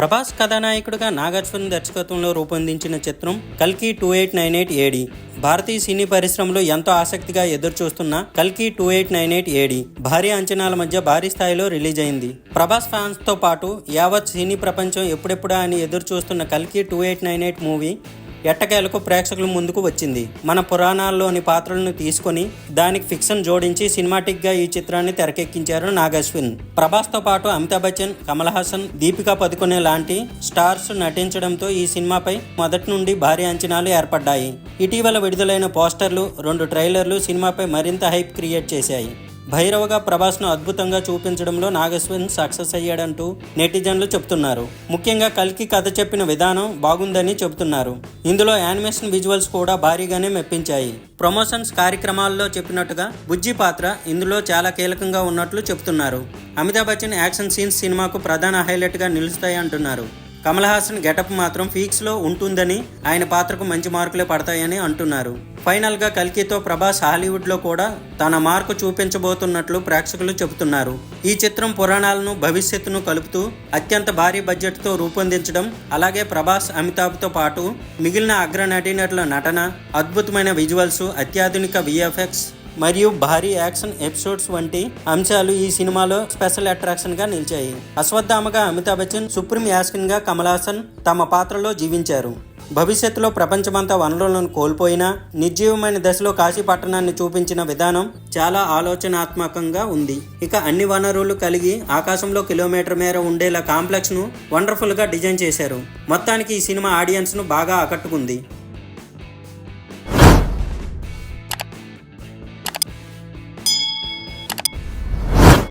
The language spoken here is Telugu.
ప్రభాస్ కథానాయకుడిగా నాగార్జున దర్శకత్వంలో రూపొందించిన చిత్రం కల్కి 2898 ఏడి. భారతీయ సినీ పరిశ్రమలో ఎంతో ఆసక్తిగా ఎదురుచూస్తున్న కల్కి 2898 ఏడి భారీ అంచనాల మధ్య భారీ స్థాయిలో రిలీజ్ అయింది. ప్రభాస్ ఫ్యాన్స్ తో పాటు యావత్ సినీ ప్రపంచం ఎప్పుడెప్పుడా అని ఎదురు చూస్తున్న కల్కి 2898 మూవీ ఎట్టకేలకు ప్రేక్షకుల ముందుకు వచ్చింది. మన పురాణాల్లోని పాత్రలను తీసుకొని దానికి ఫిక్షన్ జోడించి సినిమాటిక్ గా ఈ చిత్రాన్ని తెరకెక్కించారు నాగార్జున. ప్రభాస్ తో పాటు అమితాబ్ బచ్చన్, కమల్ హాసన్, దీపికా పదుకొనే లాంటి స్టార్స్ నటించడంతో ఈ సినిమాపై మొదటి నుండి భారీ అంచనాలు ఏర్పడ్డాయి. ఇటీవల విడుదలైన పోస్టర్లు, 2 ట్రైలర్లు సినిమాపై మరింత హైప్ క్రియేట్ చేశాయి. భైరవగా ప్రభాస్ను అద్భుతంగా చూపించడంలో నాగార్జున సక్సెస్ అయ్యాడంటూ నెటిజన్లు చెబుతున్నారు. ముఖ్యంగా కల్కి కథ చెప్పిన విధానం బాగుందని చెబుతున్నారు. ఇందులో యానిమేషన్ విజువల్స్ కూడా భారీగానే మెప్పించాయి. ప్రమోషన్స్ కార్యక్రమాల్లో చెప్పినట్టుగా బుజ్జి పాత్ర ఇందులో చాలా కీలకంగా ఉన్నట్లు చెబుతున్నారు. అమితాబ్ బచ్చన్ యాక్షన్ సీన్స్ సినిమాకు ప్రధాన హైలైట్గా నిలుస్తాయి అంటున్నారు. కమల్ హాసన్ గెటప్ మాత్రం పీక్స్లో ఉంటుందని, ఆయన పాత్రకు మంచి మార్కులే పడతాయని అంటున్నారు. ఫైనల్గా కల్కితో ప్రభాస్ హాలీవుడ్లో కూడా తన మార్కు చూపించబోతున్నట్లు ప్రేక్షకులు చెబుతున్నారు. ఈ చిత్రం పురాణాలను, భవిష్యత్తును కలుపుతూ అత్యంత భారీ బడ్జెట్తో రూపొందించడం, అలాగే ప్రభాస్, అమితాబ్తో పాటు మిగిలిన అగ్ర నటీనటుల నటన, అద్భుతమైన విజువల్స్, అత్యాధునిక విఎఫ్ఎక్స్ మరియు భారీ యాక్షన్ ఎపిసోడ్స్ వంటి అంశాలు ఈ సినిమాలో స్పెషల్ అట్రాక్షన్ గా నిలిచాయి. అశ్వత్థామగా అమితాబ్ బచ్చన్, సుప్రీం యాస్కిన్ గా కమల్ హాసన్ తమ పాత్రలో జీవించారు. భవిష్యత్తులో ప్రపంచమంతా వనరులను కోల్పోయినా నిర్జీవమైన దశలో కాశీ పట్టణాన్ని చూపించిన విధానం చాలా ఆలోచనాత్మకంగా ఉంది. ఇక అన్ని వనరులు కలిగి ఆకాశంలో కిలోమీటర్ మేర ఉండేలా కాంప్లెక్స్ ను వండర్ఫుల్ గా డిజైన్ చేశారు. మొత్తానికి ఈ సినిమా ఆడియన్స్ ను బాగా ఆకట్టుకుంది.